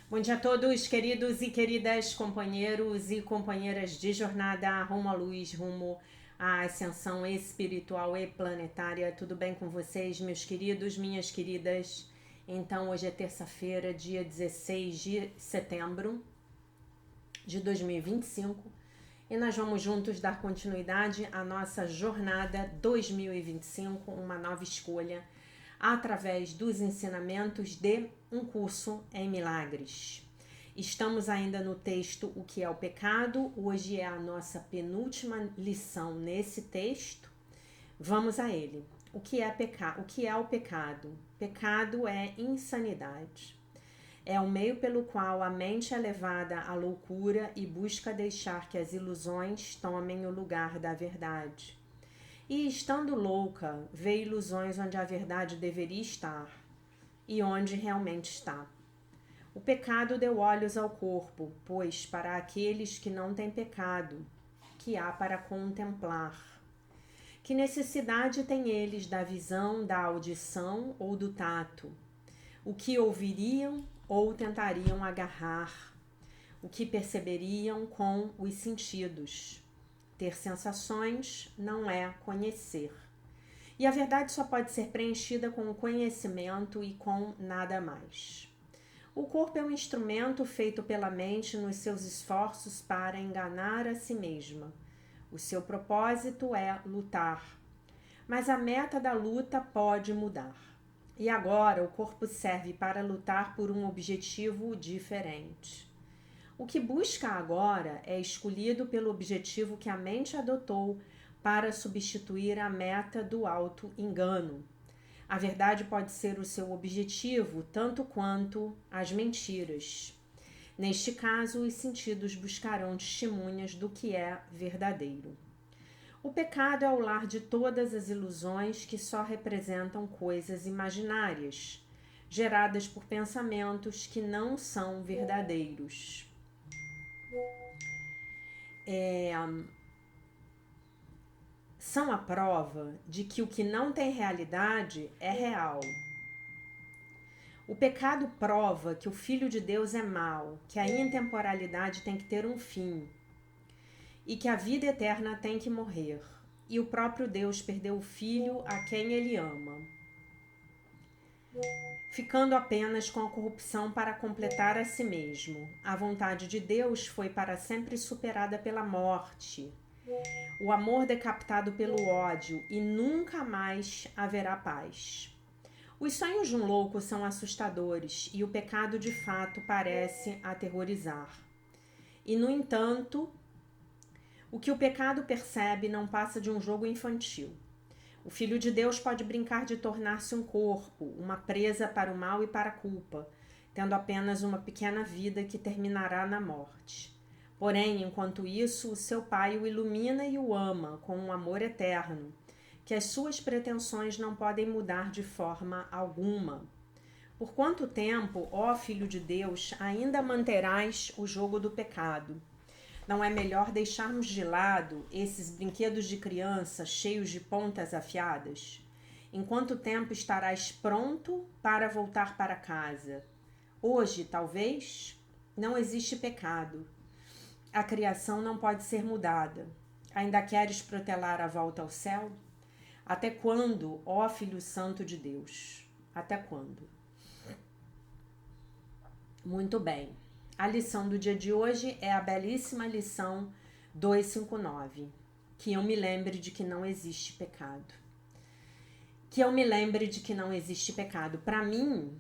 Bom dia a todos, queridos e queridas companheiros e companheiras de jornada rumo à luz, rumo à ascensão espiritual e planetária. Tudo bem com vocês, meus queridos, minhas queridas? Então, hoje é terça-feira, dia 16 de setembro de 2025 e nós vamos juntos dar continuidade à nossa jornada 2025, uma nova escolha, através dos ensinamentos de um curso em milagres. Estamos ainda no texto O que é o pecado. Hoje é a nossa penúltima lição nesse texto. Vamos a ele. O que é pecado? O que é o pecado? Pecado é insanidade. É o meio pelo qual a mente é levada à loucura e busca deixar que as ilusões tomem o lugar da verdade. E, estando louca, vê ilusões onde a verdade deveria estar e onde realmente está. O pecado deu olhos ao corpo, pois para aqueles que não têm pecado, que há para contemplar. Que necessidade têm eles da visão, da audição ou do tato? O que ouviriam ou tentariam agarrar? O que perceberiam com os sentidos? Ter sensações não é conhecer. E a verdade só pode ser preenchida com o conhecimento e com nada mais. O corpo é um instrumento feito pela mente nos seus esforços para enganar a si mesma. O seu propósito é lutar. Mas a meta da luta pode mudar. E agora o corpo serve para lutar por um objetivo diferente. O que busca agora é escolhido pelo objetivo que a mente adotou para substituir a meta do auto-engano. A verdade pode ser o seu objetivo, tanto quanto as mentiras. Neste caso, os sentidos buscarão testemunhas do que é verdadeiro. O pecado é o lar de todas as ilusões que só representam coisas imaginárias, geradas por pensamentos que não são verdadeiros. São a prova de que o que não tem realidade é real. O pecado prova que o Filho de Deus é mau, que a intemporalidade tem que ter um fim e que a vida eterna tem que morrer. E o próprio Deus perdeu o Filho a quem ele ama, ficando apenas com a corrupção para completar a si mesmo. A vontade de Deus foi para sempre superada pela morte, o amor decapitado pelo ódio, e nunca mais haverá paz. Os sonhos de um louco são assustadores e o pecado de fato parece aterrorizar. E, no entanto, o que o pecado percebe não passa de um jogo infantil. O Filho de Deus pode brincar de tornar-se um corpo, uma presa para o mal e para a culpa, tendo apenas uma pequena vida que terminará na morte. Porém, enquanto isso, o seu Pai o ilumina e o ama com um amor eterno, que as suas pretensões não podem mudar de forma alguma. Por quanto tempo, ó Filho de Deus, ainda manterás o jogo do pecado? Não é melhor deixarmos de lado esses brinquedos de criança cheios de pontas afiadas? Em quanto tempo estarás pronto para voltar para casa? Hoje, talvez, não existe pecado. A criação não pode ser mudada. Ainda queres protelar a volta ao céu? Até quando, ó Filho Santo de Deus? Até quando? Muito bem. A lição do dia de hoje é a belíssima lição 259. Que eu me lembre de que não existe pecado. Que eu me lembre de que não existe pecado. Para mim,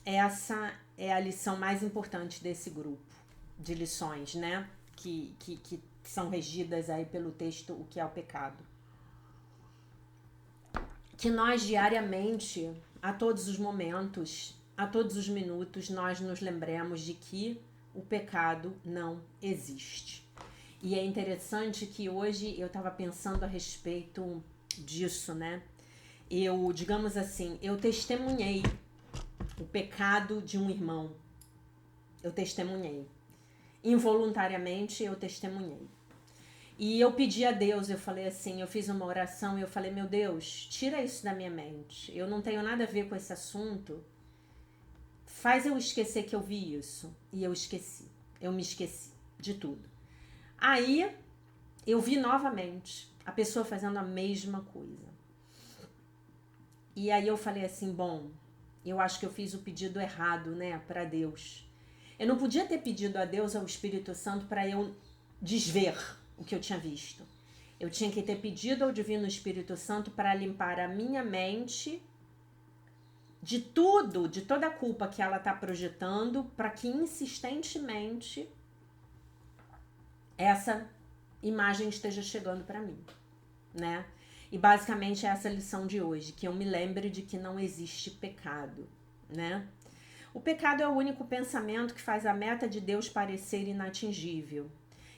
essa é a lição mais importante desse grupo de lições, né? Que são regidas aí pelo texto O que é o pecado. Que nós diariamente, a todos os momentos, a todos os minutos, nós nos lembremos de que o pecado não existe. E é interessante que hoje eu estava pensando a respeito disso, né? Eu, digamos assim, eu testemunhei o pecado de um irmão. Eu testemunhei. Involuntariamente eu testemunhei. E eu pedi a Deus, eu falei assim, eu fiz uma oração e eu falei, meu Deus, tira isso da minha mente. Eu não tenho nada a ver com esse assunto. faz eu esquecer que eu vi isso. E eu esqueci. Eu me esqueci de tudo. Aí eu vi novamente a pessoa fazendo a mesma coisa. E aí eu falei assim, bom, eu acho que eu fiz o pedido errado, né, para Deus. Eu não podia ter pedido a Deus, ao Espírito Santo, para eu desver o que eu tinha visto. Eu tinha que ter pedido ao Divino Espírito Santo para limpar a minha mente de tudo, de toda a culpa que ela está projetando, para que insistentemente essa imagem esteja chegando para mim, né? E basicamente é essa lição de hoje, que eu me lembre de que não existe pecado, né? O pecado é o único pensamento que faz a meta de Deus parecer inatingível.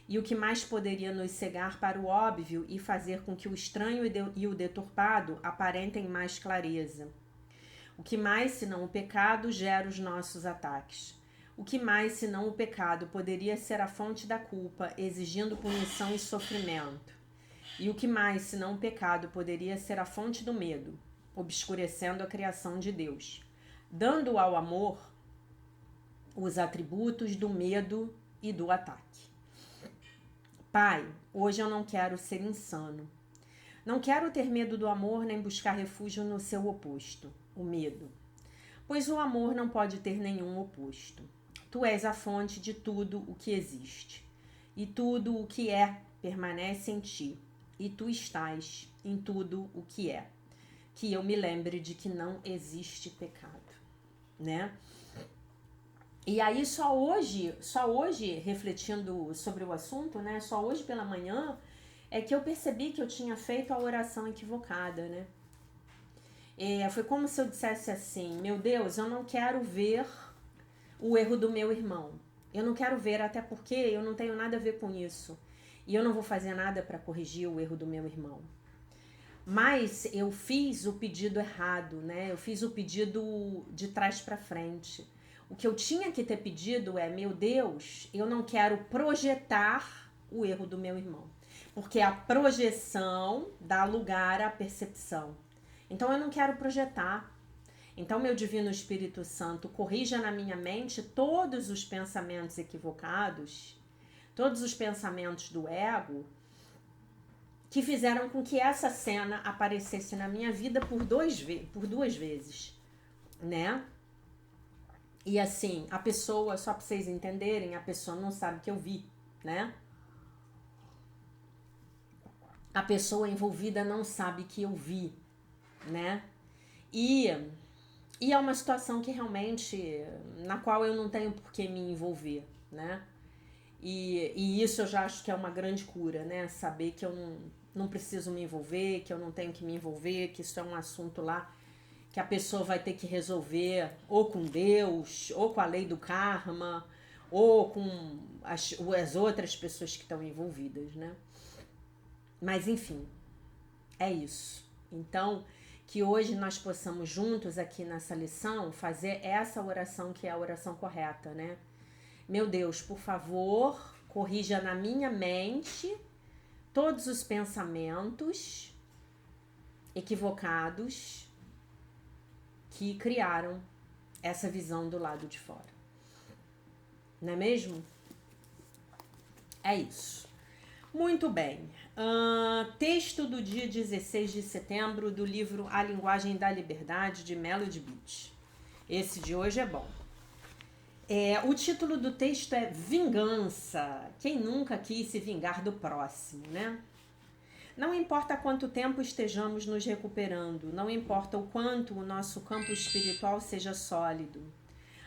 E o que mais poderia nos cegar para o óbvio e fazer com que o estranho e o deturpado aparentem mais clareza. O que mais, senão o pecado, gera os nossos ataques? O que mais, senão o pecado, poderia ser a fonte da culpa, exigindo punição e sofrimento? E o que mais, senão o pecado, poderia ser a fonte do medo, obscurecendo a criação de Deus, dando ao amor os atributos do medo e do ataque? Pai, hoje eu não quero ser insano. Não quero ter medo do amor nem buscar refúgio no seu oposto, o medo. Pois o amor não pode ter nenhum oposto. Tu és a fonte de tudo o que existe. E tudo o que é permanece em ti. E tu estás em tudo o que é. Que eu me lembre de que não existe pecado, né? E aí só hoje, refletindo sobre o assunto, né? Só hoje pela manhã é que eu percebi que eu tinha feito a oração equivocada, né? Foi como se eu dissesse assim, meu Deus, eu não quero ver o erro do meu irmão. Eu não quero ver, até porque eu não tenho nada a ver com isso. E eu não vou fazer nada para corrigir o erro do meu irmão. Mas eu fiz o pedido errado, né? Eu fiz o pedido de trás para frente. O que eu tinha que ter pedido é, meu Deus, eu não quero projetar o erro do meu irmão. Porque a projeção dá lugar à percepção. Então eu não quero projetar. Então meu Divino Espírito Santo corrija na minha mente todos os pensamentos equivocados, todos os pensamentos do ego, que fizeram com que essa cena aparecesse na minha vida por duas vezes, né? E assim, a pessoa, só para vocês entenderem, a pessoa não sabe que eu vi, né? A pessoa envolvida não sabe que eu vi, né? E é uma situação que realmente, na qual eu não tenho por que me envolver, né? E isso eu já acho que é uma grande cura, né? Saber que eu não preciso me envolver, que eu não tenho que me envolver, que isso é um assunto lá que a pessoa vai ter que resolver ou com Deus, ou com a lei do karma, ou com as outras pessoas que estão envolvidas, né? Mas enfim, é isso. Então, que hoje nós possamos juntos aqui nessa lição fazer essa oração que é a oração correta, né? Meu Deus, por favor, corrija na minha mente todos os pensamentos equivocados que criaram essa visão do lado de fora. Não é mesmo? É isso. Muito bem. Texto do dia 16 de setembro do livro A Linguagem da Liberdade, de Melody Beach. Esse de hoje é bom. O título do texto é Vingança. Quem nunca quis se vingar do próximo, né? Não importa quanto tempo estejamos nos recuperando, não importa o quanto o nosso campo espiritual seja sólido.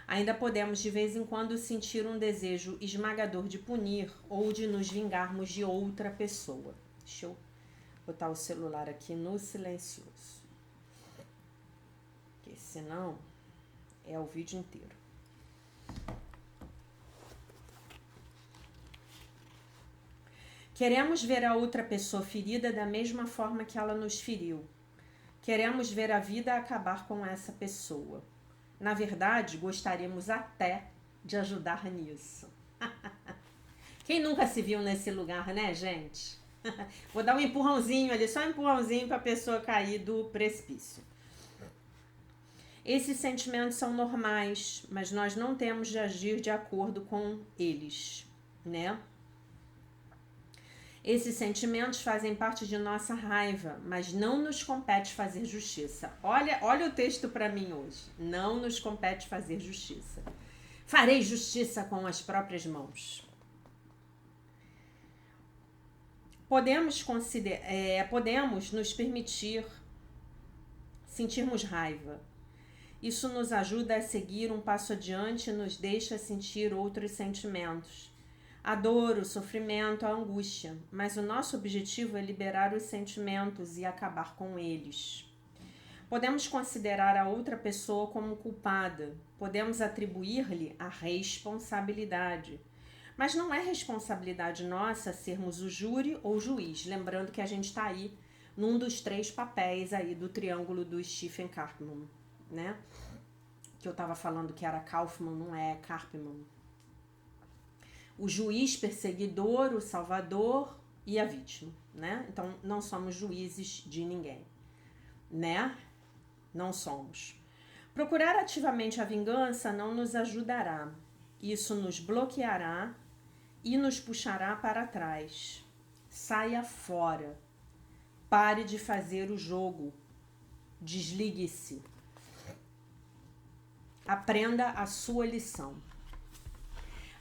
Ainda podemos de vez em quando sentir um desejo esmagador de punir ou de nos vingarmos de outra pessoa. Deixa eu botar o celular aqui no silencioso, porque senão é o vídeo inteiro. Queremos ver a outra pessoa ferida da mesma forma que ela nos feriu. Queremos ver a vida acabar com essa pessoa. Na verdade, gostaríamos até de ajudar nisso. Quem nunca se viu nesse lugar, né, gente? Vou dar um empurrãozinho ali, só um empurrãozinho para a pessoa cair do precipício. Esses sentimentos são normais, mas nós não temos de agir de acordo com eles, né? Esses sentimentos fazem parte de nossa raiva, mas não nos compete fazer justiça. Olha o texto para mim hoje. Não nos compete fazer justiça. Farei justiça com as próprias mãos. Podemos nos permitir sentirmos raiva. Isso nos ajuda a seguir um passo adiante e nos deixa sentir outros sentimentos. A dor, o sofrimento, a angústia. Mas o nosso objetivo é liberar os sentimentos e acabar com eles. Podemos considerar a outra pessoa como culpada. Podemos atribuir-lhe a responsabilidade. Mas não é responsabilidade nossa sermos o júri ou juiz. Lembrando que a gente está aí num dos 3 papéis aí do triângulo do Stephen Karpman, né? Que eu estava falando que era Kaufman, não é Karpman. O juiz perseguidor, o salvador e a vítima, né? Então, não somos juízes de ninguém, né? Não somos. Procurar ativamente a vingança não nos ajudará. Isso nos bloqueará e nos puxará para trás. Saia fora. Pare de fazer o jogo. Desligue-se. Aprenda a sua lição.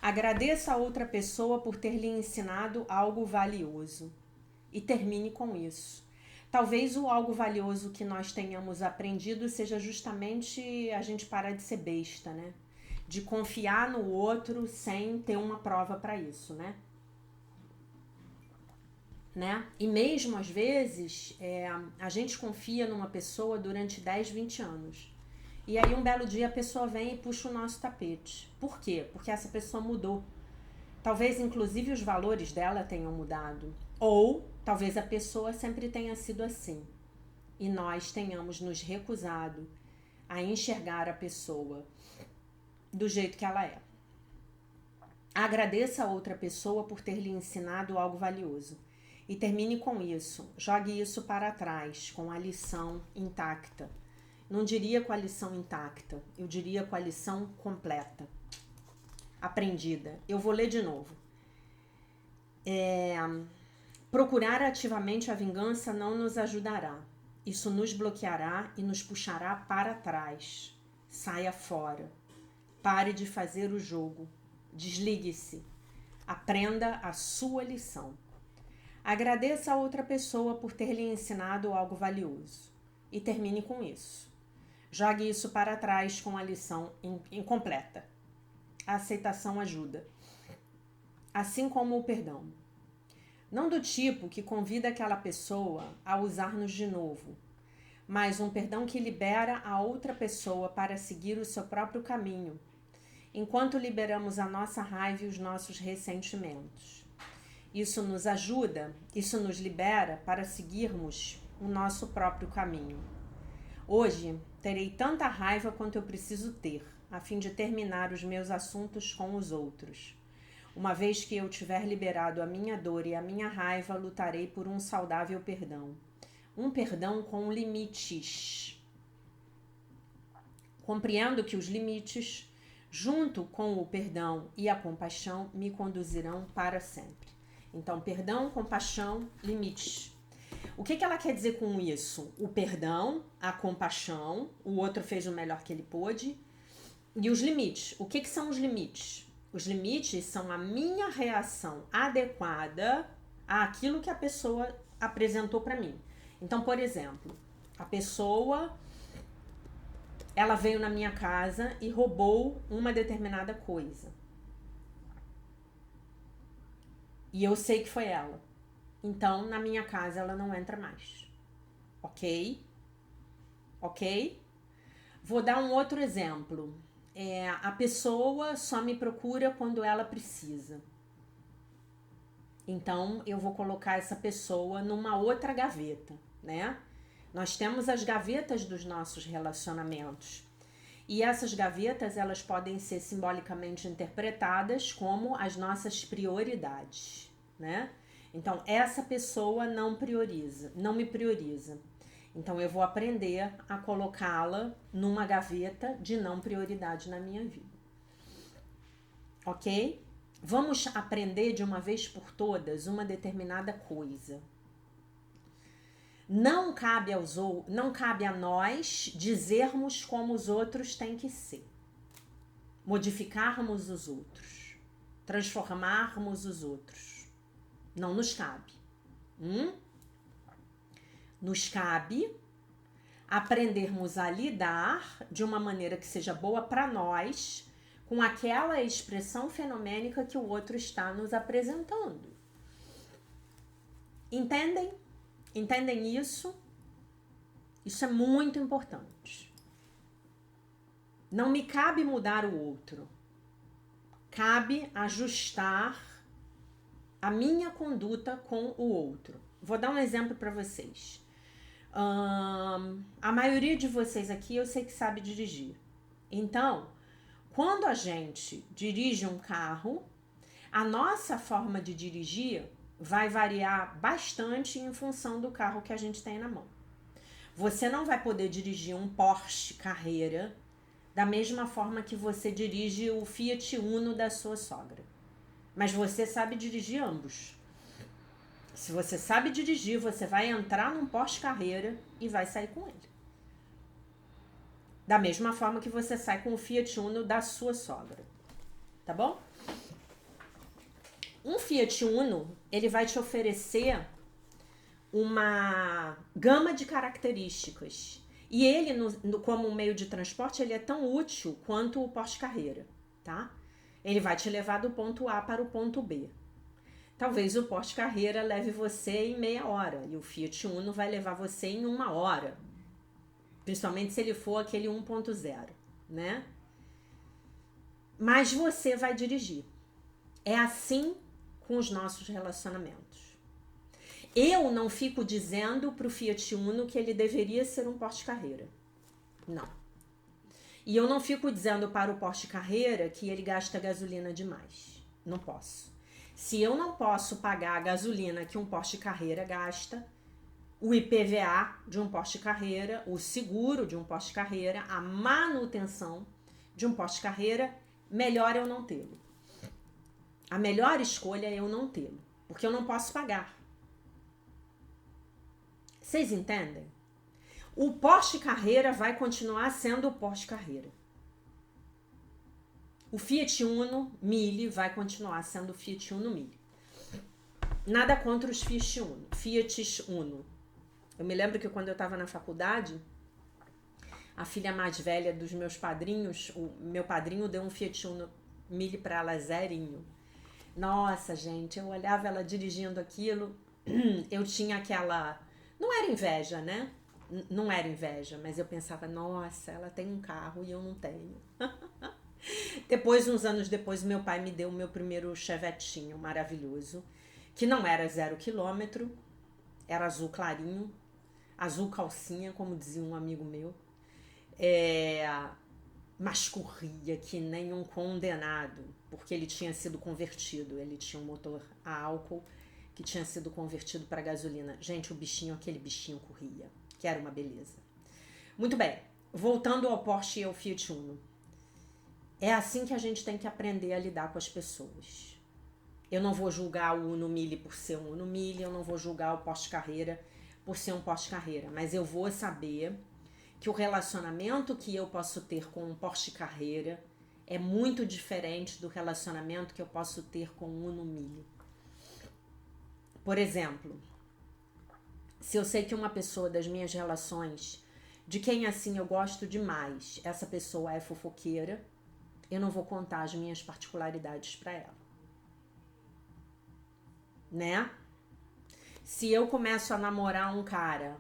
Agradeça a outra pessoa por ter lhe ensinado algo valioso. E termine com isso. Talvez o algo valioso que nós tenhamos aprendido seja justamente a gente parar de ser besta, né? De confiar no outro sem ter uma prova para isso, né? E mesmo às vezes a gente confia numa pessoa durante 10, 20 anos. E aí um belo dia a pessoa vem e puxa o nosso tapete. Por quê? Porque essa pessoa mudou. Talvez inclusive os valores dela tenham mudado. Ou talvez a pessoa sempre tenha sido assim. E nós tenhamos nos recusado a enxergar a pessoa do jeito que ela é. Agradeça a outra pessoa por ter lhe ensinado algo valioso. E termine com isso. Jogue isso para trás, com a lição intacta. Não diria com a lição intacta, eu diria com a lição completa, aprendida. Eu vou ler de novo. Procurar ativamente a vingança não nos ajudará. Isso nos bloqueará e nos puxará para trás. Saia fora. Pare de fazer o jogo. Desligue-se. Aprenda a sua lição. Agradeça a outra pessoa por ter lhe ensinado algo valioso. E termine com isso. Jogue isso para trás com a lição incompleta. A aceitação ajuda. Assim como o perdão. Não do tipo que convida aquela pessoa a usar-nos de novo, mas um perdão que libera a outra pessoa para seguir o seu próprio caminho, enquanto liberamos a nossa raiva e os nossos ressentimentos. Isso nos ajuda, isso nos libera para seguirmos o nosso próprio caminho. Hoje, terei tanta raiva quanto eu preciso ter, a fim de terminar os meus assuntos com os outros. Uma vez que eu tiver liberado a minha dor e a minha raiva, lutarei por um saudável perdão. Um perdão com limites. Compreendo que os limites, junto com o perdão e a compaixão, me conduzirão para sempre. Então, perdão, compaixão, limites. O que ela quer dizer com isso? O perdão, a compaixão, o outro fez o melhor que ele pôde. E os limites. O que são os limites? Os limites são a minha reação adequada àquilo que a pessoa apresentou para mim. Então, por exemplo, a pessoa, ela veio na minha casa e roubou uma determinada coisa. E eu sei que foi ela. Então, na minha casa, ela não entra mais. Ok? Ok? Vou dar um outro exemplo. A pessoa só me procura quando ela precisa. Então, eu vou colocar essa pessoa numa outra gaveta, né? Nós temos as gavetas dos nossos relacionamentos. E essas gavetas, elas podem ser simbolicamente interpretadas como as nossas prioridades, né? Então, essa pessoa não me prioriza. Então eu vou aprender a colocá-la numa gaveta de não prioridade na minha vida. Ok? Vamos aprender de uma vez por todas uma determinada coisa. Não cabe a nós dizermos como os outros têm que ser. Modificarmos os outros. Transformarmos os outros. Não nos cabe. Nos cabe aprendermos a lidar de uma maneira que seja boa para nós com aquela expressão fenomênica que o outro está nos apresentando. Entendem? Entendem isso? Isso é muito importante. Não me cabe mudar o outro. Cabe ajustar a minha conduta com o outro. Vou dar um exemplo para vocês. A maioria de vocês aqui eu sei que sabe dirigir. Então, quando a gente dirige um carro, a nossa forma de dirigir vai variar bastante em função do carro que a gente tem na mão. Você não vai poder dirigir um Porsche Carrera da mesma forma que você dirige o Fiat Uno da sua sogra. Mas você sabe dirigir ambos. Se você sabe dirigir, você vai entrar num Porsche Carrera e vai sair com ele. Da mesma forma que você sai com o Fiat Uno da sua sogra. Tá bom? Um Fiat Uno, ele vai te oferecer uma gama de características. E ele, como um meio de transporte, ele é tão útil quanto o Porsche Carrera, tá? Ele vai te levar do ponto A para o ponto B. Talvez o Porsche Carrera leve você em meia hora e o Fiat Uno vai levar você em 1 hora. Principalmente se ele for aquele 1.0, né? Mas você vai dirigir. É assim com os nossos relacionamentos. Eu não fico dizendo pro Fiat Uno que ele deveria ser um Porsche Carrera. Não. E eu não fico dizendo para o Porsche Carrera que ele gasta gasolina demais. Não posso. Se eu não posso pagar a gasolina que um Porsche Carrera gasta, o IPVA de um Porsche Carrera, o seguro de um Porsche Carrera, a manutenção de um Porsche Carrera, melhor eu não tê-lo. A melhor escolha é eu não tê-lo, porque eu não posso pagar. Vocês entendem? O Porsche Carrera vai continuar sendo o Porsche Carrera. O Fiat Uno Mille vai continuar sendo o Fiat Uno Mille. Nada contra os Fiat Uno. Eu me lembro que quando eu estava na faculdade, a filha mais velha dos meus padrinhos, o meu padrinho deu um Fiat Uno Mille para ela zerinho. Nossa, gente, eu olhava ela dirigindo aquilo, eu tinha aquela... Não era inveja, né? Não era inveja, mas eu pensava, nossa, ela tem um carro e eu não tenho. Depois, uns anos depois, meu pai me deu o meu primeiro chevetinho maravilhoso, que não era 0 km, era azul clarinho, azul calcinha, como dizia um amigo meu. Mas corria que nem um condenado, porque ele tinha sido convertido, ele tinha um motor a álcool que tinha sido convertido para gasolina. Gente, aquele bichinho corria, que era uma beleza. Muito bem, voltando ao Porsche e ao Fiat Uno. É assim que a gente tem que aprender a lidar com as pessoas. Eu não vou julgar o Uno Mille por ser um Uno Mille, eu não vou julgar o Porsche Carrera por ser um Porsche Carrera, mas eu vou saber que o relacionamento que eu posso ter com um Porsche Carrera é muito diferente do relacionamento que eu posso ter com um Uno Mille. Por exemplo, se eu sei que uma pessoa das minhas relações, de quem assim eu gosto demais, essa pessoa é fofoqueira, eu não vou contar as minhas particularidades para ela. Né? Se eu começo a namorar um cara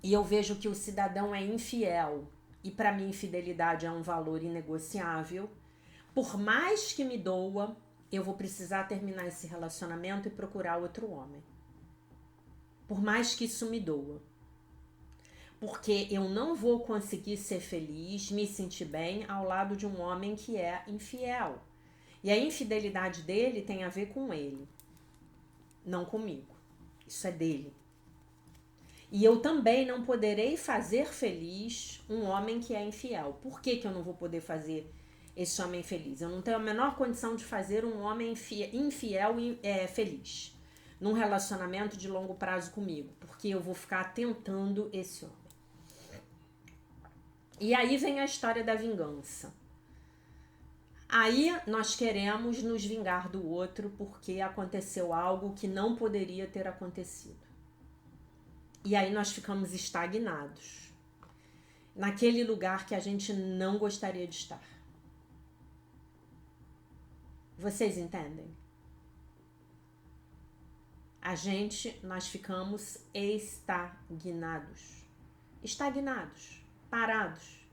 e eu vejo que o cidadão é infiel e para mim infidelidade é um valor inegociável, por mais que me doa, eu vou precisar terminar esse relacionamento e procurar outro homem. Por mais que isso me doa. Porque eu não vou conseguir ser feliz, me sentir bem ao lado de um homem que é infiel. E a infidelidade dele tem a ver com ele, não comigo. Isso é dele. E eu também não poderei fazer feliz um homem que é infiel. Por que que eu não vou poder fazer esse homem feliz? Eu não tenho a menor condição de fazer um homem infiel feliz num relacionamento de longo prazo comigo, porque eu vou ficar tentando esse homem. E aí vem a história da vingança. Aí nós queremos nos vingar do outro porque aconteceu algo que não poderia ter acontecido. E aí nós ficamos estagnados naquele lugar que a gente não gostaria de estar. Vocês entendem? Nós ficamos estagnados, parados.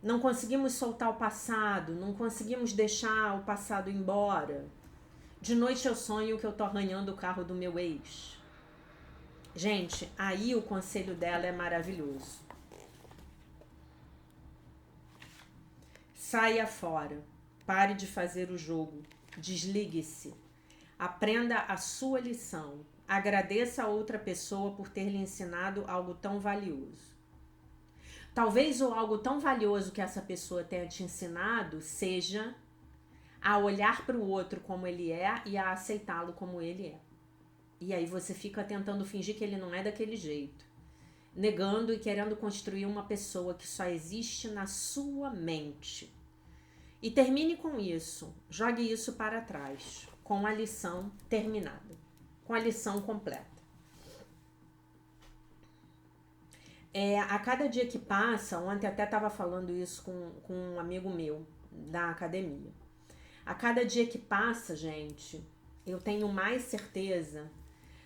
Não conseguimos soltar o passado, não conseguimos deixar o passado embora. De noite eu sonho que eu tô arranhando o carro do meu ex. Gente, aí o conselho dela é maravilhoso. Saia fora, pare de fazer o jogo, desligue-se, aprenda a sua lição, agradeça a outra pessoa por ter lhe ensinado algo tão valioso. Talvez o algo tão valioso que essa pessoa tenha te ensinado seja a olhar para o outro como ele é e a aceitá-lo como ele é. E aí você fica tentando fingir que ele não é daquele jeito, negando e querendo construir uma pessoa que só existe na sua mente. E termine com isso, jogue isso para trás, com a lição terminada, com a lição completa. A cada dia que passa, ontem até estava falando isso com um amigo meu da academia. A cada dia que passa, gente, eu tenho mais certeza,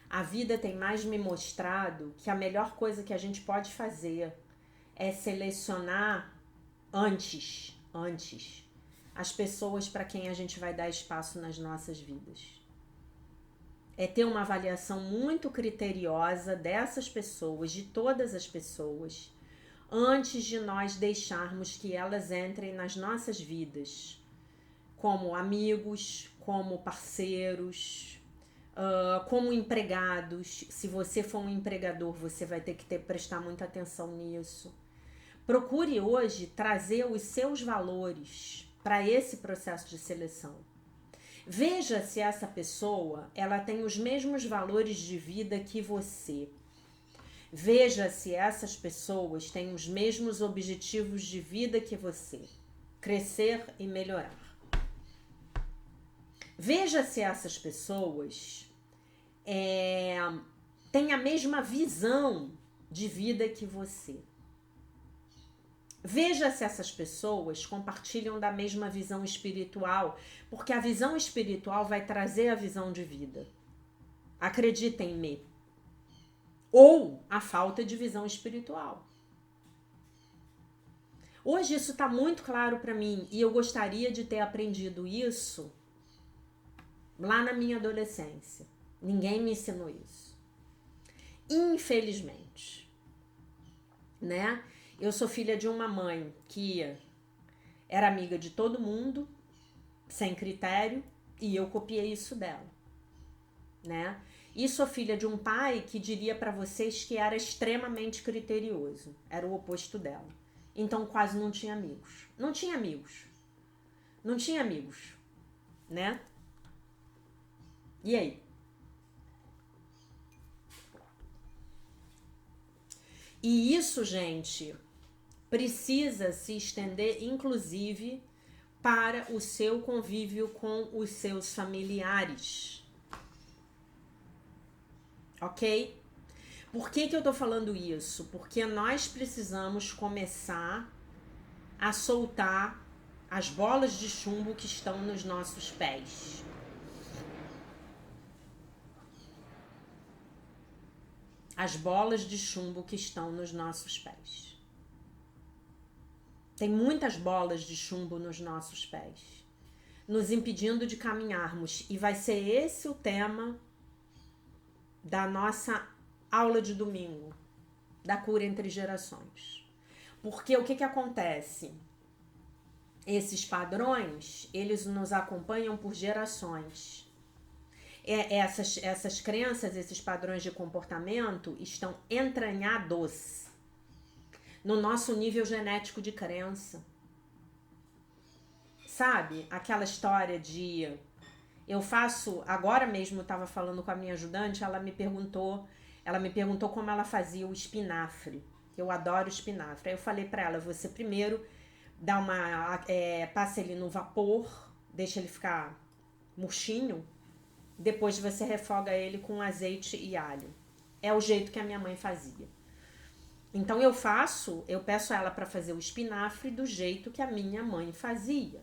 a vida tem mais me mostrado que a melhor coisa que a gente pode fazer é selecionar antes as pessoas para quem a gente vai dar espaço nas nossas vidas. É ter uma avaliação muito criteriosa dessas pessoas, de todas as pessoas, antes de nós deixarmos que elas entrem nas nossas vidas, como amigos, como parceiros, como empregados. Se você for um empregador, você vai ter que prestar muita atenção nisso. Procure hoje trazer os seus valores para esse processo de seleção. Veja se essa pessoa ela tem os mesmos valores de vida que você. Veja se essas pessoas têm os mesmos objetivos de vida que você. Crescer e melhorar. Veja se essas pessoas têm a mesma visão de vida que você. Veja se essas pessoas compartilham da mesma visão espiritual, porque a visão espiritual vai trazer a visão de vida. Acreditem-me. Ou a falta de visão espiritual. Hoje isso está muito claro para mim e eu gostaria de ter aprendido isso lá na minha adolescência. Ninguém me ensinou isso. Infelizmente. Né? Eu sou filha de uma mãe que era amiga de todo mundo, sem critério, e eu copiei isso dela, né? E sou filha de um pai que diria para vocês que era extremamente criterioso, era o oposto dela. Então quase não tinha amigos. Não tinha amigos, né? E aí? E isso, gente, precisa se estender, inclusive, para o seu convívio com os seus familiares. Ok? Por que eu tô falando isso? Porque nós precisamos começar a soltar as bolas de chumbo que estão nos nossos pés. As bolas de chumbo que estão nos nossos pés. Tem muitas bolas de chumbo nos nossos pés, nos impedindo de caminharmos. E vai ser esse o tema da nossa aula de domingo, da cura entre gerações. Porque o que acontece? Esses padrões, eles nos acompanham por gerações. essas crenças, esses padrões de comportamento estão entranhados no nosso nível genético de crença. Sabe? Aquela história de... Eu faço... Agora mesmo eu estava falando com a minha ajudante, ela me perguntou como ela fazia o espinafre. Eu adoro espinafre. Aí eu falei para ela, você primeiro dá passa ele no vapor, deixa ele ficar murchinho, depois você refoga ele com azeite e alho. É o jeito que a minha mãe fazia. Então eu peço a ela para fazer o espinafre do jeito que a minha mãe fazia.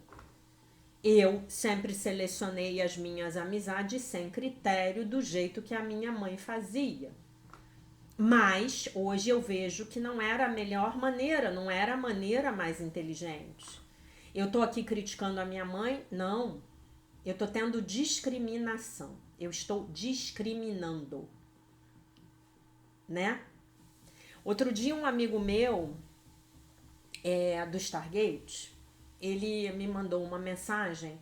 Eu sempre selecionei as minhas amizades sem critério do jeito que a minha mãe fazia. Mas hoje eu vejo que não era a melhor maneira, não era a maneira mais inteligente. Eu tô aqui criticando a minha mãe? Não. Eu tô tendo discriminação. Eu estou discriminando. Né? Outro dia um amigo meu do Stargate, ele me mandou uma mensagem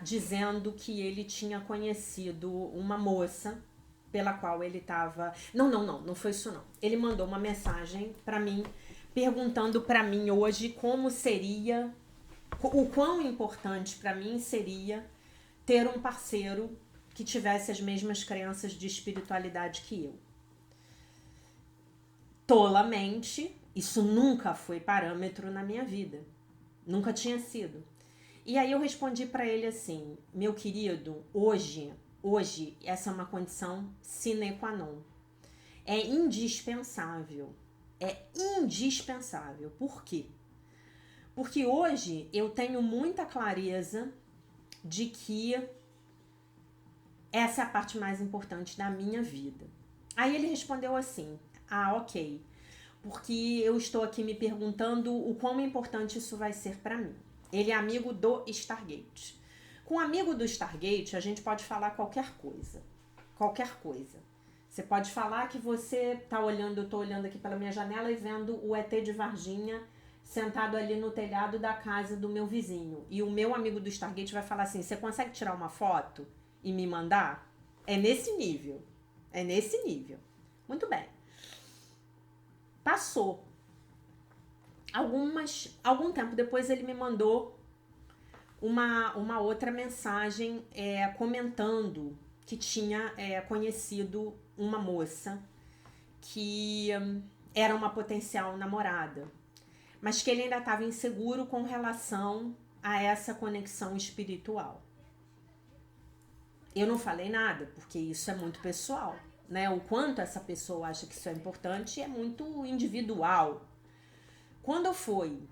dizendo que ele tinha conhecido uma moça pela qual ele estava... Não foi isso não. Ele mandou uma mensagem para mim, perguntando para mim hoje como seria, o quão importante para mim seria ter um parceiro que tivesse as mesmas crenças de espiritualidade que eu. Tolamente, isso nunca foi parâmetro na minha vida. Nunca tinha sido. E aí eu respondi para ele assim, meu querido, hoje essa é uma condição sine qua non. É indispensável. É indispensável. Por quê? Porque hoje eu tenho muita clareza de que essa é a parte mais importante da minha vida. Aí ele respondeu assim, ok, porque eu estou aqui me perguntando o quão importante isso vai ser para mim. Ele é amigo do Stargate. Com um amigo do Stargate, a gente pode falar qualquer coisa. Qualquer coisa. Você pode falar que você tá olhando, eu tô olhando aqui pela minha janela e vendo o ET de Varginha sentado ali no telhado da casa do meu vizinho. E o meu amigo do Stargate vai falar assim, você consegue tirar uma foto e me mandar? É nesse nível. É nesse nível. Muito bem. Passou. Algum tempo depois ele me mandou uma outra mensagem comentando que tinha conhecido uma moça que era uma potencial namorada, mas que ele ainda estava inseguro com relação a essa conexão espiritual. Eu não falei nada, porque isso é muito pessoal, né? O quanto essa pessoa acha que isso é importante é muito individual. Quando foi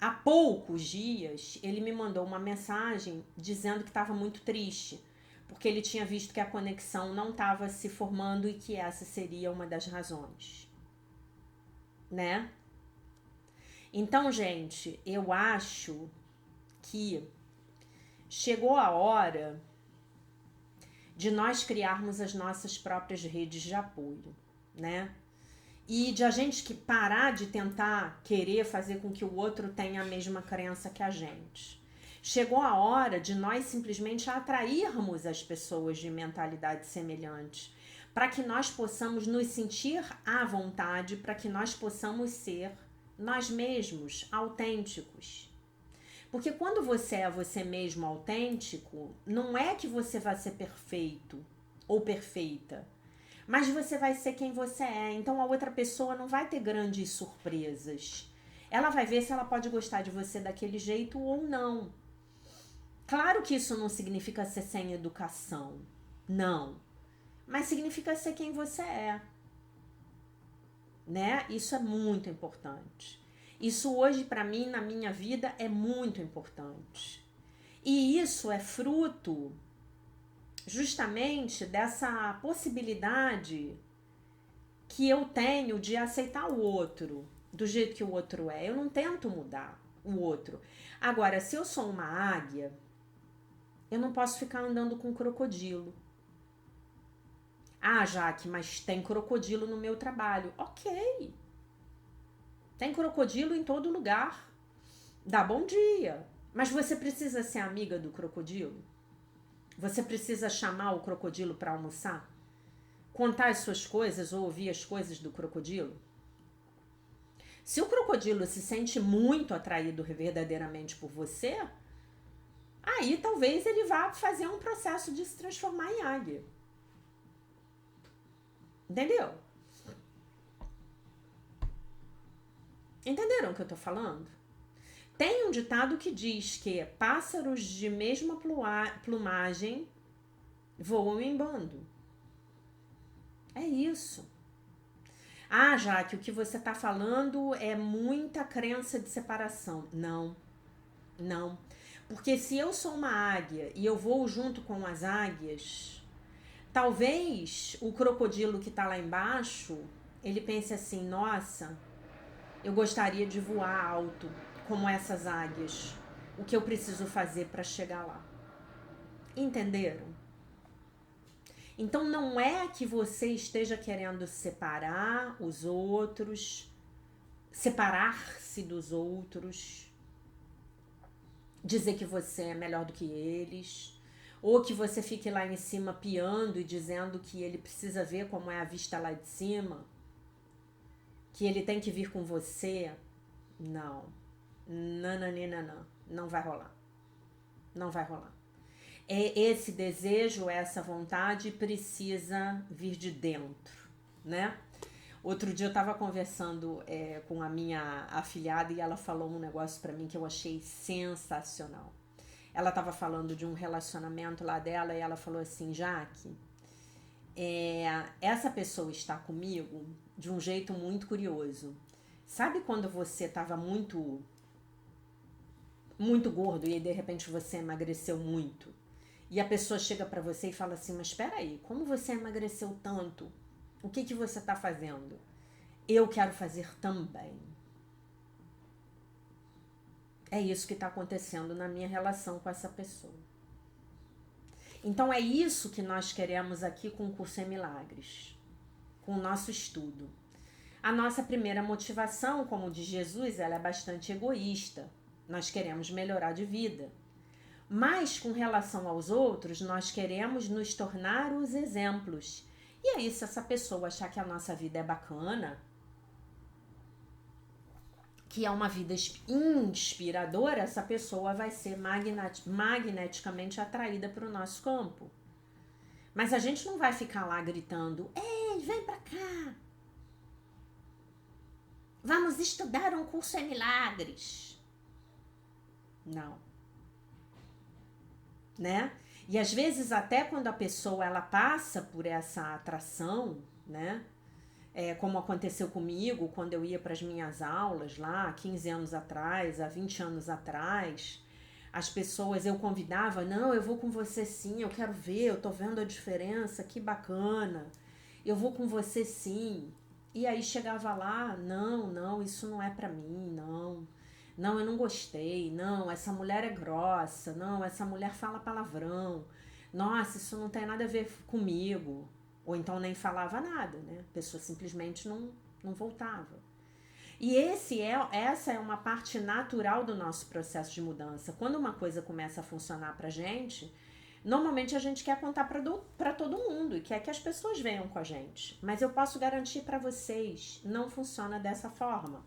há poucos dias, ele me mandou uma mensagem dizendo que estava muito triste, porque ele tinha visto que a conexão não estava se formando e que essa seria uma das razões, né? Então, gente, eu acho que chegou a hora de nós criarmos as nossas próprias redes de apoio, né? E de a gente que parar de tentar querer fazer com que o outro tenha a mesma crença que a gente. Chegou a hora de nós simplesmente atrairmos as pessoas de mentalidade semelhante, para que nós possamos nos sentir à vontade, para que nós possamos ser nós mesmos, autênticos. Porque quando você é você mesmo autêntico, não é que você vai ser perfeito ou perfeita, mas você vai ser quem você é. Então a outra pessoa não vai ter grandes surpresas. Ela vai ver se ela pode gostar de você daquele jeito ou não. Claro que isso não significa ser sem educação. Não. Mas significa ser quem você é. Né? Isso é muito importante. Isso hoje, para mim, na minha vida, é muito importante. E isso é fruto justamente dessa possibilidade que eu tenho de aceitar o outro do jeito que o outro é. Eu não tento mudar o outro. Agora, se eu sou uma águia, eu não posso ficar andando com crocodilo. Ah, Jaque, mas tem crocodilo no meu trabalho. Ok. Tem crocodilo em todo lugar. Dá bom dia. Mas você precisa ser amiga do crocodilo? Você precisa chamar o crocodilo para almoçar? Contar as suas coisas ou ouvir as coisas do crocodilo? Se o crocodilo se sente muito atraído verdadeiramente por você, aí talvez ele vá fazer um processo de se transformar em águia. Entendeu? Entenderam o que eu tô falando? Tem um ditado que diz que pássaros de mesma plumagem voam em bando. É isso. Ah, Jaque, o que você tá falando é muita crença de separação. Não, não. Porque se eu sou uma águia e eu vou junto com as águias, talvez o crocodilo que tá lá embaixo, ele pense assim, nossa, eu gostaria de voar alto, como essas águias. O que eu preciso fazer para chegar lá? Entenderam? Então não é que você esteja querendo separar os outros, separar-se dos outros, dizer que você é melhor do que eles, ou que você fique lá em cima piando e dizendo que ele precisa ver como é a vista lá de cima, que ele tem que vir com você. Não. Não vai rolar. Não vai rolar. Esse desejo, essa vontade precisa vir de dentro, né? Outro dia eu tava conversando com a minha afilhada e ela falou um negócio pra mim que eu achei sensacional. Ela tava falando de um relacionamento lá dela e ela falou assim, Jaque, essa pessoa está comigo de um jeito muito curioso. Sabe quando você tava muito gordo e de repente você emagreceu muito? E a pessoa chega pra você e fala assim, mas espera aí, como você emagreceu tanto? O que você tá fazendo? Eu quero fazer também. É isso que está acontecendo na minha relação com essa pessoa. Então é isso que nós queremos aqui com o Curso em Milagres, com o nosso estudo. A nossa primeira motivação, como diz Jesus, ela é bastante egoísta. Nós queremos melhorar de vida. Mas com relação aos outros, nós queremos nos tornar os exemplos. E aí, se essa pessoa achar que a nossa vida é bacana, que é uma vida inspiradora, essa pessoa vai ser magneticamente atraída para o nosso campo. Mas a gente não vai ficar lá gritando, ei, vem pra cá. Vamos estudar um curso em milagres. Não. Né? E às vezes até quando a pessoa ela passa por essa atração, né? Como aconteceu comigo quando eu ia para as minhas aulas lá, 15 anos atrás, há 20 anos atrás, as pessoas eu convidava, não, eu vou com você sim, eu quero ver, eu tô vendo a diferença, que bacana, eu vou com você sim. E aí chegava lá, não, isso não é para mim, não, eu não gostei, não, essa mulher é grossa, não, essa mulher fala palavrão, nossa, isso não tem nada a ver comigo. Ou então nem falava nada, né? A pessoa simplesmente não voltava. E essa é uma parte natural do nosso processo de mudança. Quando uma coisa começa a funcionar pra gente, normalmente a gente quer contar pra todo mundo e quer que as pessoas venham com a gente. Mas eu posso garantir pra vocês, não funciona dessa forma.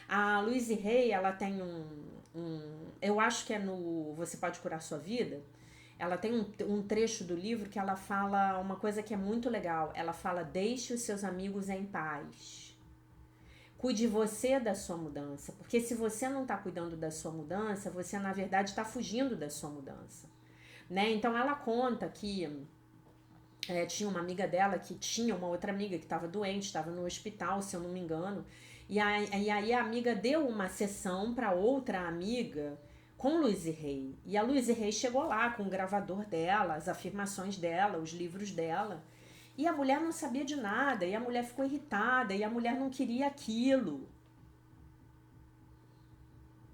A Louise Hay, ela tem eu acho que é no Você Pode Curar Sua Vida. Ela tem um trecho do livro que ela fala uma coisa que é muito legal. Ela fala, deixe os seus amigos em paz. Cuide você da sua mudança. Porque se você não está cuidando da sua mudança, você na verdade está fugindo da sua mudança. Né? Então ela conta que tinha uma amiga dela que tinha uma outra amiga que estava doente, estava no hospital, se eu não me engano. E aí a amiga deu uma sessão para outra amiga com Louise Hay. E a Louise Hay chegou lá com o gravador dela, as afirmações dela, os livros dela. E a mulher não sabia de nada, e a mulher ficou irritada, e a mulher não queria aquilo.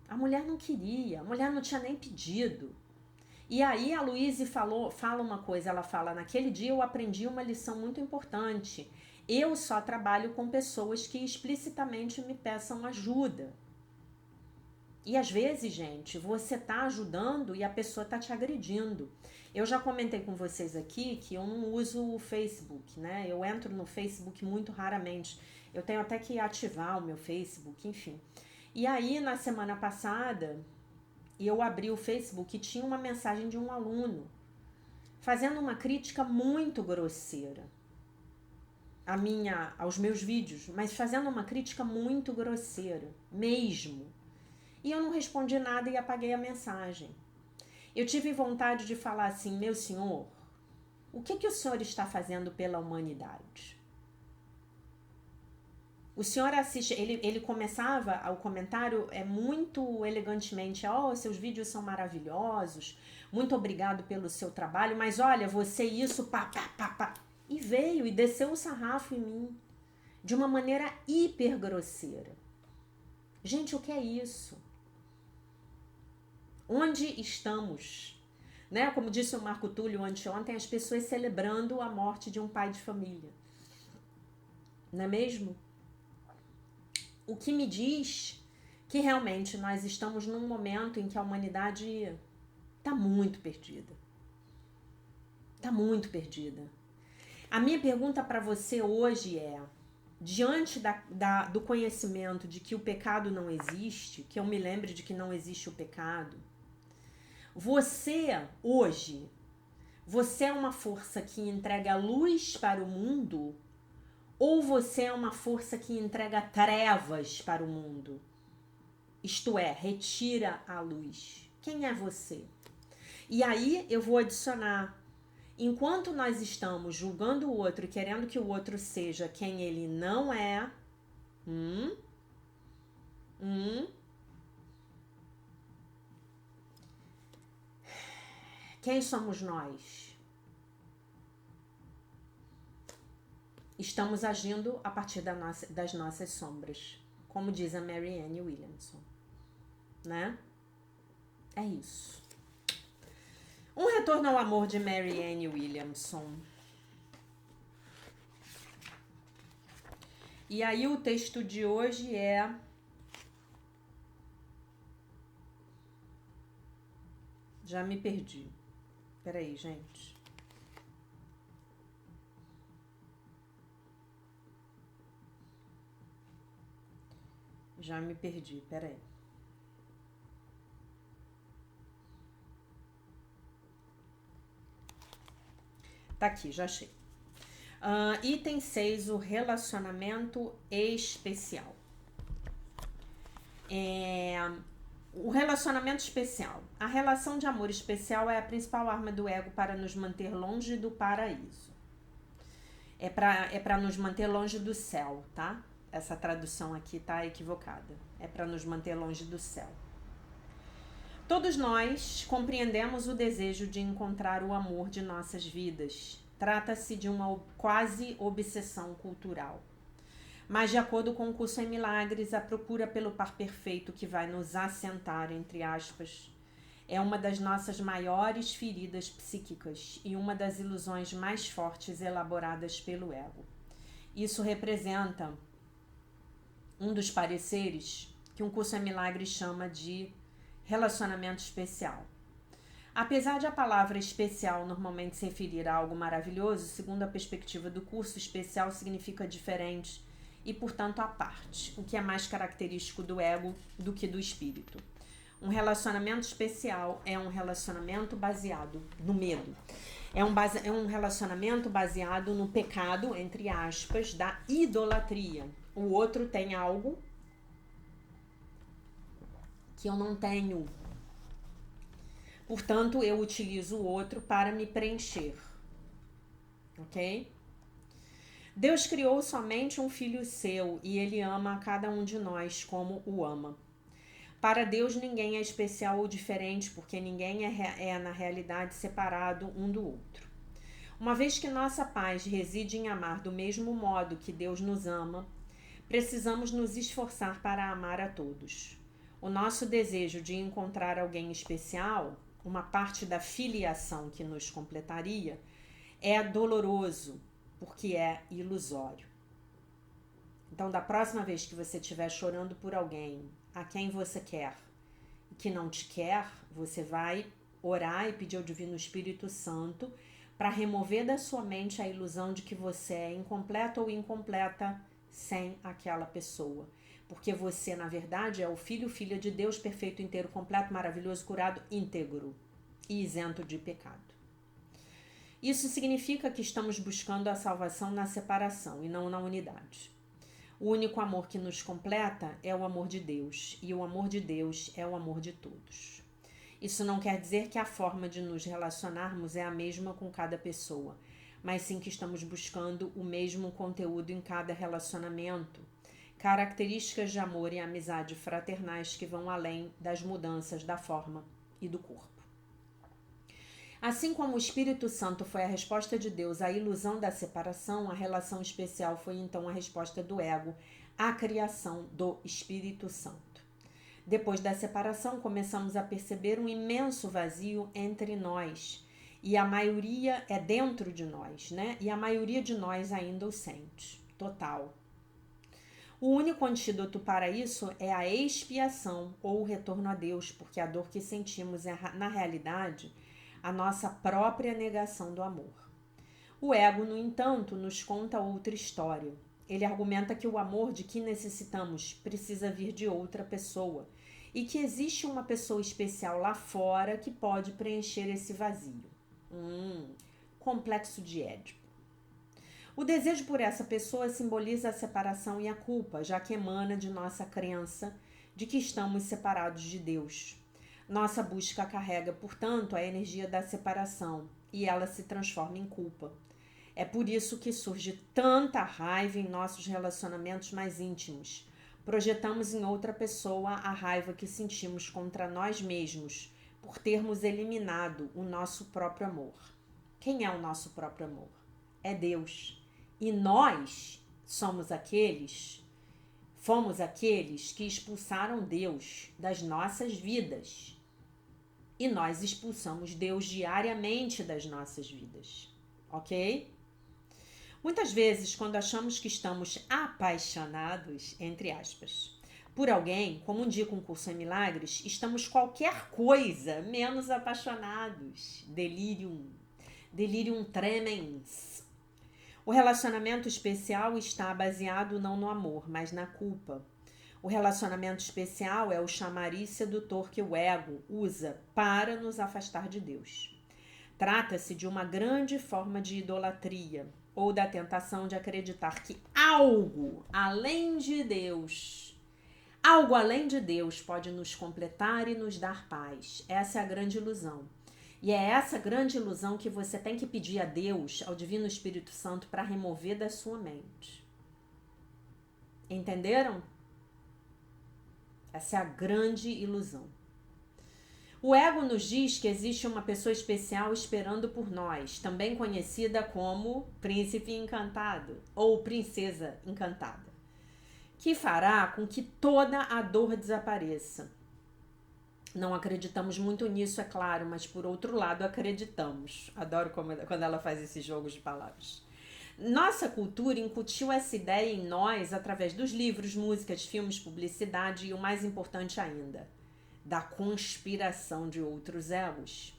A mulher não queria, a mulher não tinha nem pedido. E aí a Louise fala uma coisa, ela fala, naquele dia eu aprendi uma lição muito importante. Eu só trabalho com pessoas que explicitamente me peçam ajuda. E às vezes, gente, você tá ajudando e a pessoa tá te agredindo. Eu já comentei com vocês aqui que eu não uso o Facebook, né? Eu entro no Facebook muito raramente. Eu tenho até que ativar o meu Facebook, enfim. E aí, na semana passada, eu abri o Facebook e tinha uma mensagem de um aluno fazendo uma crítica muito grosseira aos meus vídeos, mas fazendo uma crítica muito grosseira, mesmo. E eu não respondi nada e apaguei a mensagem. Eu tive vontade de falar assim: meu senhor, o que o senhor está fazendo pela humanidade? O senhor assiste, ele começava o comentário muito elegantemente: oh, seus vídeos são maravilhosos, muito obrigado pelo seu trabalho, mas olha, você isso, pá, pá, pá, pá. E veio e desceu o sarrafo em mim, de uma maneira hiper grosseira. Gente, o que é isso? Onde estamos? Né? Como disse o Marco Túlio anteontem, as pessoas celebrando a morte de um pai de família. Não é mesmo? O que me diz que realmente nós estamos num momento em que a humanidade está muito perdida. Está muito perdida. A minha pergunta para você hoje é: diante do conhecimento de que o pecado não existe, que eu me lembre de que não existe o pecado, você, hoje, você é uma força que entrega luz para o mundo ou você é uma força que entrega trevas para o mundo? Isto é, retira a luz. Quem é você? E aí eu vou adicionar: enquanto nós estamos julgando o outro e querendo que o outro seja quem ele não é, quem somos nós? Estamos agindo a partir das nossas sombras, como diz a Marianne Williamson, né? É isso. Um retorno ao amor de Marianne Williamson. E aí o texto de hoje é: já me perdi. Peraí, gente. Já me perdi, peraí. Tá aqui, já achei. Item 6, o relacionamento especial. O relacionamento especial. A relação de amor especial é a principal arma do ego para nos manter longe do paraíso. É para nos manter longe do céu, tá? Essa tradução aqui tá equivocada. É para nos manter longe do céu. Todos nós compreendemos o desejo de encontrar o amor de nossas vidas. Trata-se de uma quase obsessão cultural. Mas, de acordo com o Curso em Milagres, a procura pelo par perfeito que vai nos assentar, entre aspas, é uma das nossas maiores feridas psíquicas e uma das ilusões mais fortes elaboradas pelo ego. Isso representa um dos pareceres que um Curso em Milagres chama de relacionamento especial. Apesar de a palavra especial normalmente se referir a algo maravilhoso, segundo a perspectiva do curso, especial significa diferente e, portanto, à parte, o que é mais característico do ego do que do espírito. Um relacionamento especial é um relacionamento baseado no medo. É um relacionamento baseado no pecado, entre aspas, da idolatria. O outro tem algo que eu não tenho. Portanto, eu utilizo o outro para me preencher. Ok? Deus criou somente um filho seu e ele ama a cada um de nós como o ama. Para Deus, ninguém é especial ou diferente, porque ninguém é na realidade separado um do outro. Uma vez que nossa paz reside em amar do mesmo modo que Deus nos ama, precisamos nos esforçar para amar a todos. O nosso desejo de encontrar alguém especial, uma parte da filiação que nos completaria, é doloroso, porque é ilusório. Então, da próxima vez que você estiver chorando por alguém a quem você quer que não te quer, você vai orar e pedir ao Divino Espírito Santo para remover da sua mente a ilusão de que você é incompleto ou incompleta sem aquela pessoa. Porque você, na verdade, é o filho, filha de Deus, perfeito, inteiro, completo, maravilhoso, curado, íntegro e isento de pecado. Isso significa que estamos buscando a salvação na separação e não na unidade. O único amor que nos completa é o amor de Deus, e o amor de Deus é o amor de todos. Isso não quer dizer que a forma de nos relacionarmos é a mesma com cada pessoa, mas sim que estamos buscando o mesmo conteúdo em cada relacionamento, características de amor e amizade fraternais que vão além das mudanças da forma e do corpo. Assim como o Espírito Santo foi a resposta de Deus à ilusão da separação, a relação especial foi então a resposta do ego à criação do Espírito Santo. Depois da separação, começamos a perceber um imenso vazio entre nós, e a maioria é dentro de nós, né? E a maioria de nós ainda o sente, total. O único antídoto para isso é a expiação ou o retorno a Deus, porque a dor que sentimos é, na realidade, a nossa própria negação do amor. O ego, no entanto, nos conta outra história. Ele argumenta que o amor de que necessitamos precisa vir de outra pessoa e que existe uma pessoa especial lá fora que pode preencher esse vazio. Complexo de Édipo. O desejo por essa pessoa simboliza a separação e a culpa, já que emana de nossa crença de que estamos separados de Deus. Nossa busca carrega, portanto, a energia da separação e ela se transforma em culpa. É por isso que surge tanta raiva em nossos relacionamentos mais íntimos. Projetamos em outra pessoa a raiva que sentimos contra nós mesmos por termos eliminado o nosso próprio amor. Quem é o nosso próprio amor? É Deus. E nós fomos aqueles que expulsaram Deus das nossas vidas. E nós expulsamos Deus diariamente das nossas vidas, ok? Muitas vezes, quando achamos que estamos apaixonados, entre aspas, por alguém, como indica um curso em milagres, estamos qualquer coisa menos apaixonados. Delirium tremens. O relacionamento especial está baseado não no amor, mas na culpa. O relacionamento especial é o chamariz sedutor que o ego usa para nos afastar de Deus. Trata-se de uma grande forma de idolatria ou da tentação de acreditar que algo além de Deus pode nos completar e nos dar paz. Essa é a grande ilusão. E é essa grande ilusão que você tem que pedir a Deus, ao Divino Espírito Santo, para remover da sua mente. Entenderam? Essa é a grande ilusão. O ego nos diz que existe uma pessoa especial esperando por nós, também conhecida como príncipe encantado ou princesa encantada, que fará com que toda a dor desapareça. Não acreditamos muito nisso, é claro, mas por outro lado acreditamos. Adoro quando ela faz esses jogos de palavras. Nossa cultura incutiu essa ideia em nós através dos livros, músicas, filmes, publicidade e o mais importante ainda, da conspiração de outros egos.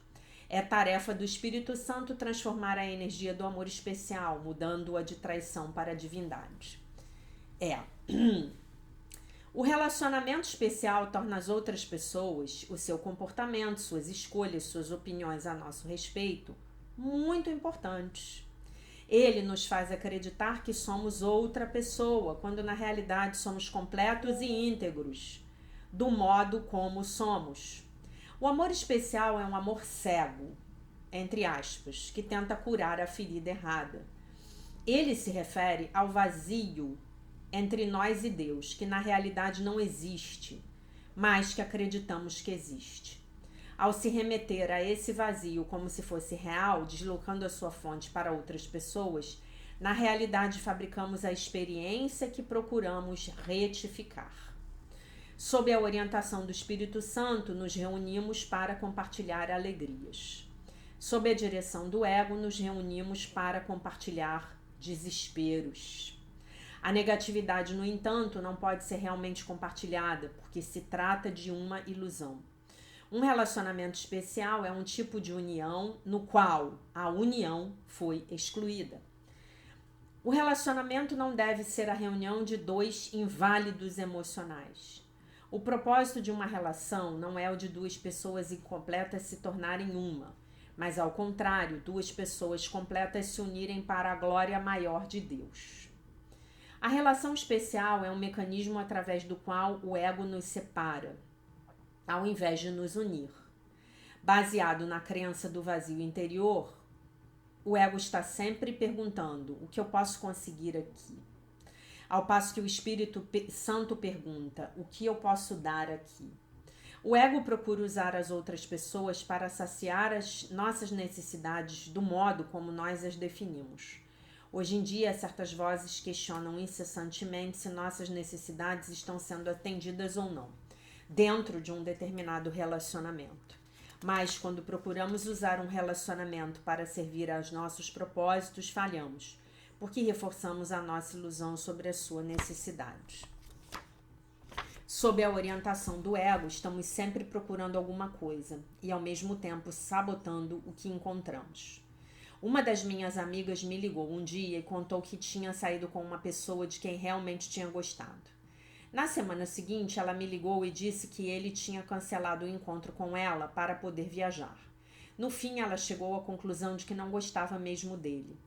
É tarefa do Espírito Santo transformar a energia do amor especial, mudando-a de traição para a divindade. O relacionamento especial torna as outras pessoas, o seu comportamento, suas escolhas, suas opiniões a nosso respeito, muito importantes. Ele nos faz acreditar que somos outra pessoa, quando na realidade somos completos e íntegros, do modo como somos. O amor especial é um amor cego, entre aspas, que tenta curar a ferida errada. Ele se refere ao vazio entre nós e Deus, que na realidade não existe, mas que acreditamos que existe. Ao se remeter a esse vazio como se fosse real, deslocando a sua fonte para outras pessoas, na realidade fabricamos a experiência que procuramos retificar. Sob a orientação do Espírito Santo, nos reunimos para compartilhar alegrias. Sob a direção do ego, nos reunimos para compartilhar desesperos. A negatividade, no entanto, não pode ser realmente compartilhada, porque se trata de uma ilusão. Um relacionamento especial é um tipo de união no qual a união foi excluída. O relacionamento não deve ser a reunião de dois inválidos emocionais. O propósito de uma relação não é o de duas pessoas incompletas se tornarem uma, mas ao contrário, duas pessoas completas se unirem para a glória maior de Deus. A relação especial é um mecanismo através do qual o ego nos separa, ao invés de nos unir. Baseado na crença do vazio interior, o ego está sempre perguntando: o que eu posso conseguir aqui? Ao passo que o Espírito Santo pergunta: o que eu posso dar aqui? O ego procura usar as outras pessoas para saciar as nossas necessidades do modo como nós as definimos. Hoje em dia, certas vozes questionam incessantemente se nossas necessidades estão sendo atendidas ou não, dentro de um determinado relacionamento. Mas, quando procuramos usar um relacionamento para servir aos nossos propósitos, falhamos, porque reforçamos a nossa ilusão sobre a sua necessidade. Sob a orientação do ego, estamos sempre procurando alguma coisa e, ao mesmo tempo, sabotando o que encontramos. Uma das minhas amigas me ligou um dia e contou que tinha saído com uma pessoa de quem realmente tinha gostado. Na semana seguinte, ela me ligou e disse que ele tinha cancelado o encontro com ela para poder viajar. No fim, ela chegou à conclusão de que não gostava mesmo dele.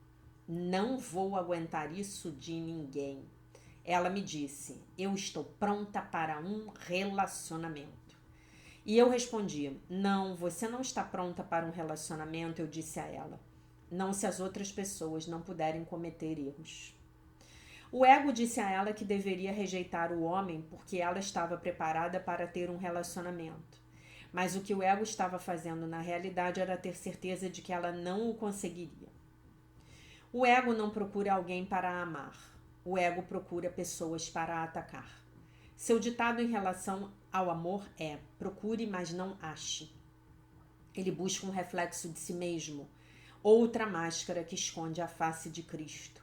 Não vou aguentar isso de ninguém. Ela me disse: eu estou pronta para um relacionamento. E eu respondi: não, você não está pronta para um relacionamento, eu disse a ela. Não se as outras pessoas não puderem cometer erros. O ego disse a ela que deveria rejeitar o homem porque ela estava preparada para ter um relacionamento. Mas o que o ego estava fazendo na realidade era ter certeza de que ela não o conseguiria. O ego não procura alguém para amar. O ego procura pessoas para atacar. Seu ditado em relação ao amor é: procure, mas não ache. Ele busca um reflexo de si mesmo, outra máscara que esconde a face de Cristo.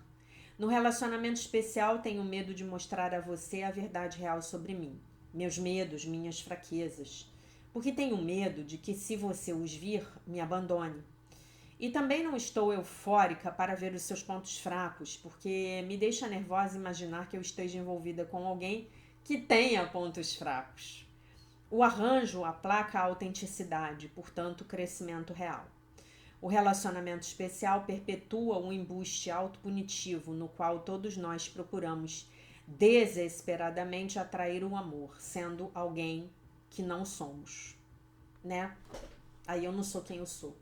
No relacionamento especial, tenho medo de mostrar a você a verdade real sobre mim, meus medos, minhas fraquezas, porque tenho medo de que, se você os vir, me abandone. E também não estou eufórica para ver os seus pontos fracos, porque me deixa nervosa imaginar que eu esteja envolvida com alguém que tenha pontos fracos. O arranjo aplaca a autenticidade, portanto, crescimento real. O relacionamento especial perpetua um embuste autopunitivo no qual todos nós procuramos desesperadamente atrair o amor, sendo alguém que não somos, né? Aí eu não sou quem eu sou.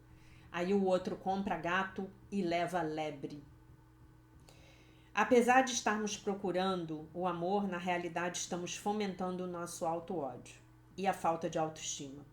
Aí o outro compra gato e leva lebre. Apesar de estarmos procurando o amor, na realidade estamos fomentando o nosso auto-ódio e a falta de autoestima.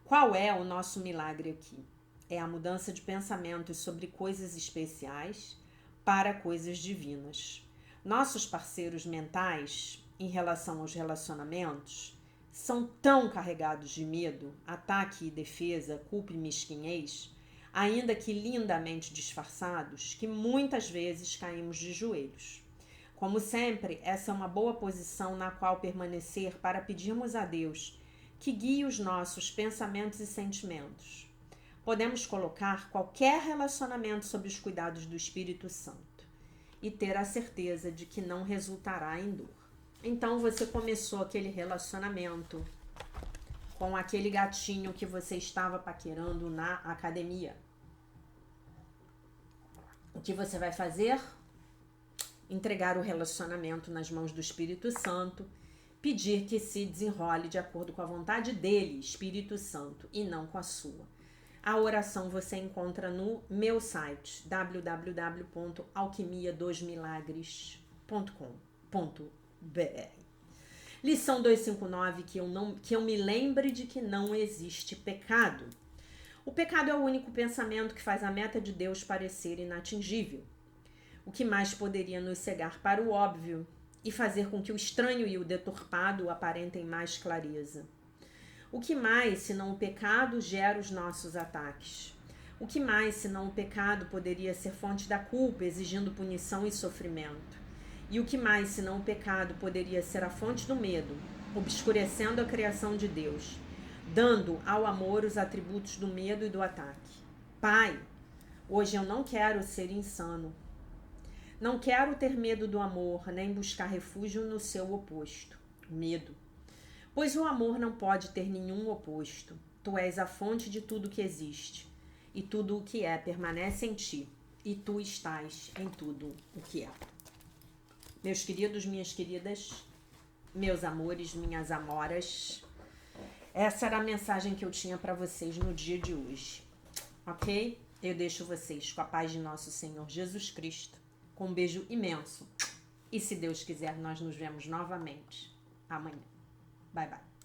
Qual é o nosso milagre aqui? É a mudança de pensamentos sobre coisas especiais para coisas divinas. Nossos parceiros mentais, em relação aos relacionamentos, são tão carregados de medo, ataque e defesa, culpa e mesquinhez, ainda que lindamente disfarçados, que muitas vezes caímos de joelhos. Como sempre, essa é uma boa posição na qual permanecer para pedirmos a Deus que guie os nossos pensamentos e sentimentos. Podemos colocar qualquer relacionamento sob os cuidados do Espírito Santo e ter a certeza de que não resultará em dor. Então você começou aquele relacionamento com aquele gatinho que você estava paquerando na academia. O que você vai fazer? Entregar o relacionamento nas mãos do Espírito Santo, pedir que se desenrole de acordo com a vontade dele, Espírito Santo, e não com a sua. A oração você encontra no meu site www.alquimia2milagres.com.br. Lição 259, que eu me lembre de que não existe pecado. O pecado é o único pensamento que faz a meta de Deus parecer inatingível. O que mais poderia nos cegar para o óbvio e fazer com que o estranho e o deturpado aparentem mais clareza? O que mais, senão o pecado, gera os nossos ataques? O que mais, senão o pecado, poderia ser fonte da culpa, exigindo punição e sofrimento? E o que mais, senão o pecado, poderia ser a fonte do medo, obscurecendo a criação de Deus, dando ao amor os atributos do medo e do ataque. Pai, hoje eu não quero ser insano. Não quero ter medo do amor, nem buscar refúgio no seu oposto, o medo. Pois o amor não pode ter nenhum oposto. Tu és a fonte de tudo que existe, e tudo o que é permanece em ti, e tu estás em tudo o que é. Meus queridos, minhas queridas, meus amores, minhas amoras, essa era a mensagem que eu tinha para vocês no dia de hoje, ok? Eu deixo vocês com a paz de nosso Senhor Jesus Cristo, com um beijo imenso. E se Deus quiser, nós nos vemos novamente amanhã. Bye, bye.